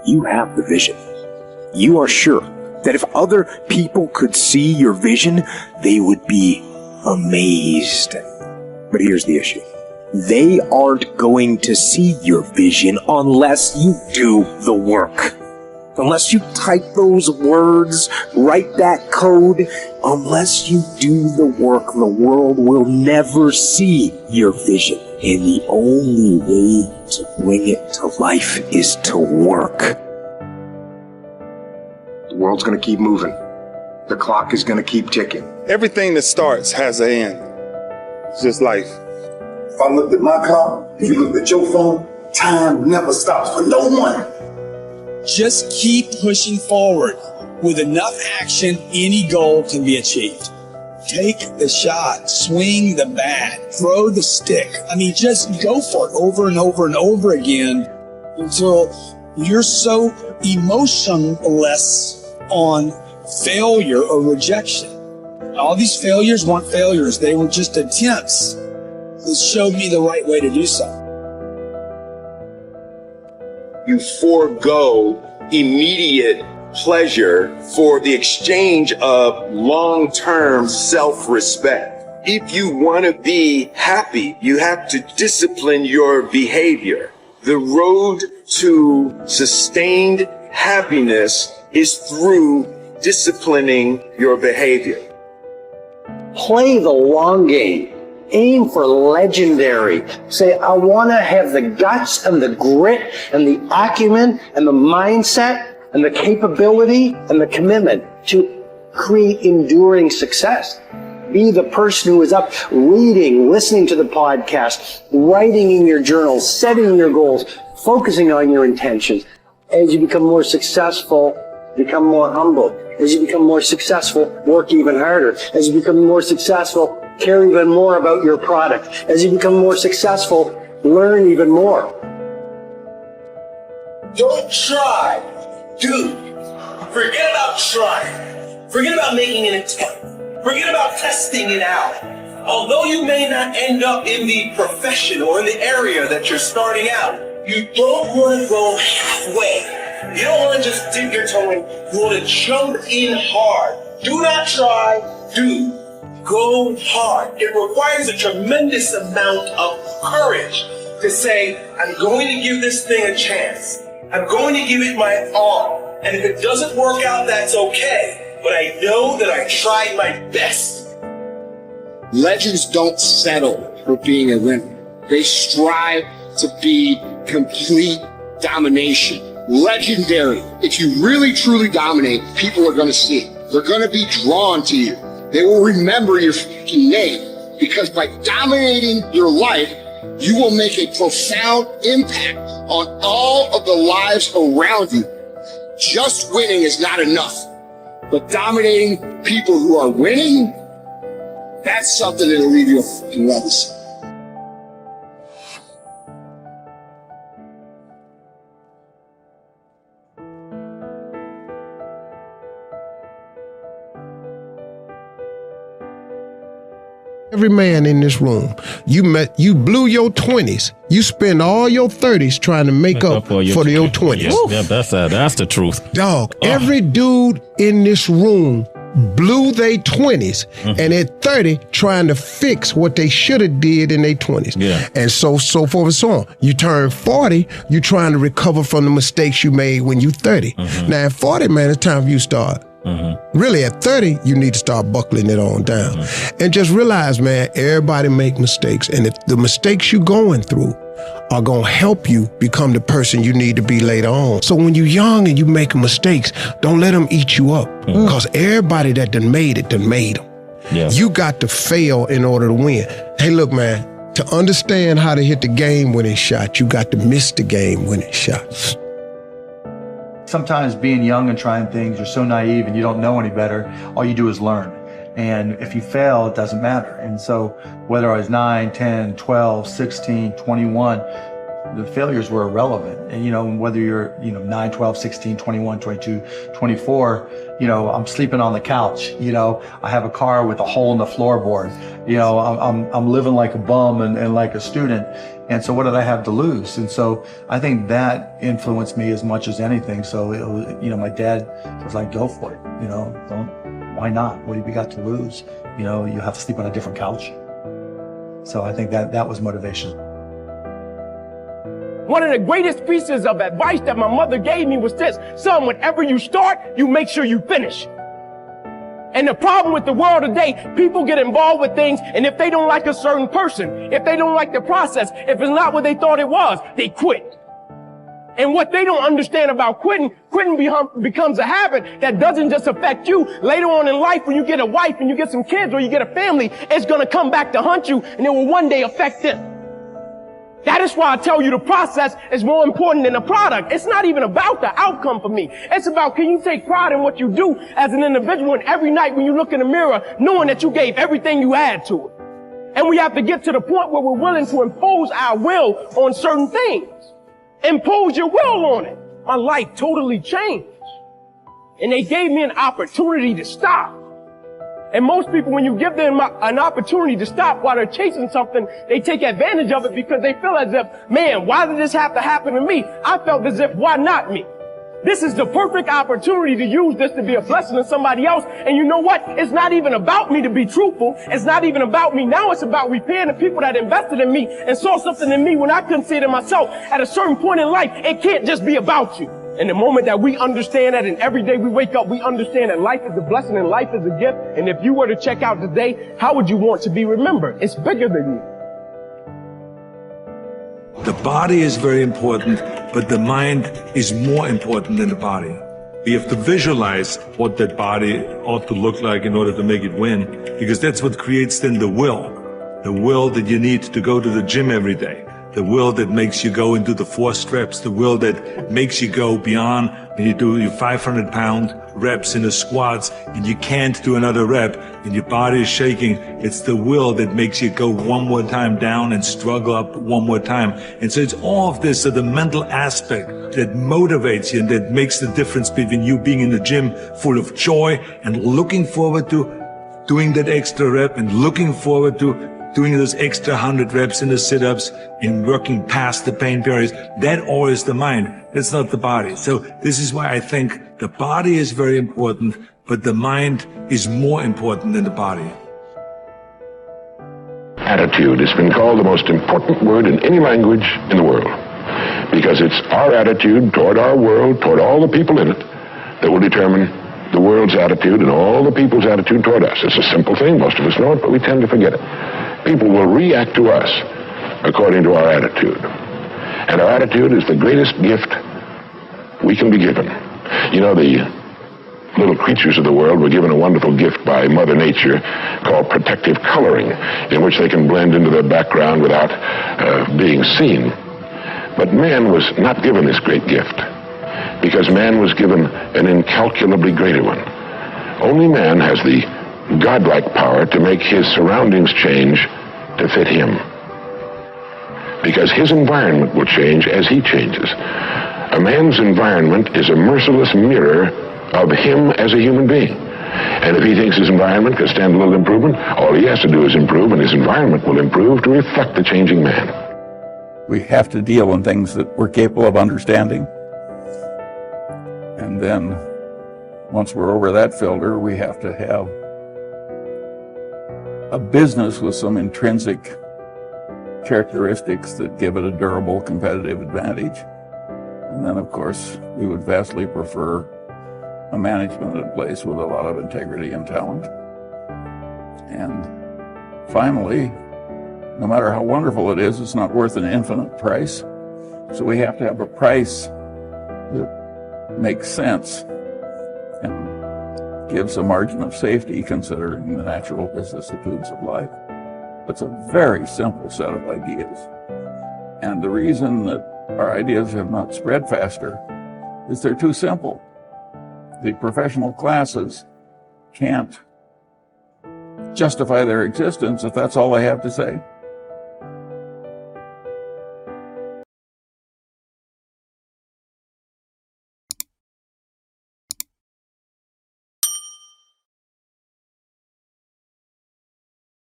you have the vision. You are sure that if other people could see your vision, they would be amazed. But here's the issue. They aren't going to see your vision unless you do the work. Unless you type those words, write that code, unless you do the work, the world will never see your vision. And the only way to bring it to life is to work. The world's going to keep moving. The clock is going to keep ticking. Everything that starts has an end. It's just life. If I looked at my clock, if you looked at your phone, time never stops for no one. Just keep pushing forward. With enough action, any goal can be achieved. Take the shot, swing the bat, throw the stick. I mean, just go for it over and over and over again until you're so emotionless on failure or rejection. All these failures weren't failures. They were just attempts that showed me the right way to do so. You forego immediate pleasure for the exchange of long-term self-respect. If you want to be happy, you have to discipline your behavior. The road to sustained happiness is through disciplining your behavior. Play the long game. Aim for legendary. Say, I want to have the guts and the grit and the acumen and the mindset and the capability and the commitment to create enduring success. Be the person who is up reading, listening to the podcast, writing in your journal, setting your goals, focusing on your intentions. As you become more successful, become more humble. As you become more successful, work even harder. As you become more successful, care even more about your product. As you become more successful, learn even more. Don't try, do. Forget about trying. Forget about making an attempt. Forget about testing it out. Although you may not end up in the profession or in the area that you're starting out, you don't want to go halfway. You don't want to just dip your toe in. You want to jump in hard. Do not try, do. Go hard. It requires a tremendous amount of courage to say, I'm going to give this thing a chance. I'm going to give it my all. And if it doesn't work out, that's okay. But I know that I tried my best. Legends don't settle for being a winner. They strive to be complete domination. Legendary. If you really truly dominate, people are going to see it. They're going to be drawn to you. They will remember your fucking name, because by dominating your life, you will make a profound impact on all of the lives around you. Just winning is not enough, but dominating people who are winning, that's something that'll leave you a fucking legacy. Every man in this room, you blew your 20s. You spend all your 30s trying to make up for your 20s. Yeah, that's the truth. Dog, every dude in this room blew their 20s and at 30 trying to fix what they should have did in their 20s. Yeah. And so forth and so on. You turn 40, you trying to recover from the mistakes you made when you 30. Now at 40, man, it's time for you to start. Really, at 30, you need to start buckling it on down. And just realize, man, everybody make mistakes. And if the mistakes you're going through are going to help you become the person you need to be later on. So when you're young and you make mistakes, don't let them eat you up. Because everybody that done made it, done made them. Yeah. You got to fail in order to win. Hey, look, man, to understand how to hit the game-winning shot, you got to miss the game-winning shots. Sometimes being young and trying things, you're so naive and you don't know any better. All you do is learn. And if you fail, it doesn't matter. And so whether I was 9, 10, 12, 16, 21, The failures were irrelevant. And, you know, whether you're, 9, 12, 16, 21, 22, 24, I'm sleeping on the couch. I have a car with a hole in the floorboard. I'm living like a bum and like a student. And so what did I have to lose? And so I think that influenced me as much as anything. So, it was, my dad was like, go for it. Why not? What have you got to lose? You have to sleep on a different couch. So I think that was motivation. One of the greatest pieces of advice that my mother gave me was this: son, whenever you start, you make sure you finish. And the problem with the world today, people get involved with things, and if they don't like a certain person, if they don't like the process, if it's not what they thought it was, they quit. And what they don't understand about quitting becomes a habit that doesn't just affect you. Later on in life, when you get a wife and you get some kids or you get a family, it's going to come back to haunt you, and it will one day affect them. That is why I tell you the process is more important than the product. It's not even about the outcome for me. It's about, can you take pride in what you do as an individual, and every night when you look in the mirror, knowing that you gave everything you had to it. And we have to get to the point where we're willing to impose our will on certain things. Impose your will on it. My life totally changed. And they gave me an opportunity to stop. And most people, when you give them an opportunity to stop while they're chasing something, they take advantage of it because they feel as if, man, why did this have to happen to me? I felt as if, why not me? This is the perfect opportunity to use this to be a blessing to somebody else. And you know what? It's not even about me to be truthful. It's not even about me. Now it's about repaying the people that invested in me and saw something in me when I couldn't see it in myself. At a certain point in life, it can't just be about you. And the moment that we understand that, and every day we wake up, we understand that life is a blessing and life is a gift. And if you were to check out today, how would you want to be remembered? It's bigger than you. The body is very important, but the mind is more important than the body. We have to visualize what that body ought to look like in order to make it win, because that's what creates then the will that you need to go to the gym every day. The will that makes you go into the 4 steps, the will that makes you go beyond when you do your 500-pound reps in the squats and you can't do another rep and your body is shaking. It's the will that makes you go one more time down and struggle up one more time. And so it's all of this, so the mental aspect that motivates you and that makes the difference between you being in the gym full of joy and looking forward to doing that extra rep and looking forward to doing those extra 100 reps in the sit-ups and working past the pain barriers. That all is the mind. That's not the body. So this is why I think the body is very important, but the mind is more important than the body. Attitude has been called the most important word in any language in the world, because it's our attitude toward our world, toward all the people in it, that will determine the world's attitude and all the people's attitude toward us. It's a simple thing. Most of us know it, but we tend to forget it. People will react to us according to our attitude. And our attitude is the greatest gift we can be given. You know, the little creatures of the world were given a wonderful gift by Mother Nature called protective coloring, in which they can blend into their background without being seen. But man was not given this great gift, because man was given an incalculably greater one. Only man has the godlike power to make his surroundings change to fit him, because his environment will change as he changes. A man's environment is a merciless mirror of him as a human being. And if he thinks his environment can stand a little improvement, all he has to do is improve, and his environment will improve to reflect the changing man. We have to deal in things that we're capable of understanding. And then, once we're over that filter, we have to have a business with some intrinsic characteristics that give it a durable competitive advantage. And then, of course, we would vastly prefer a management in place with a lot of integrity and talent. And finally, no matter how wonderful it is, it's not worth an infinite price. So we have to have a price that makes sense and gives a margin of safety considering the natural vicissitudes of life. It's a very simple set of ideas. And the reason that our ideas have not spread faster is they're too simple. The professional classes can't justify their existence if that's all they have to say.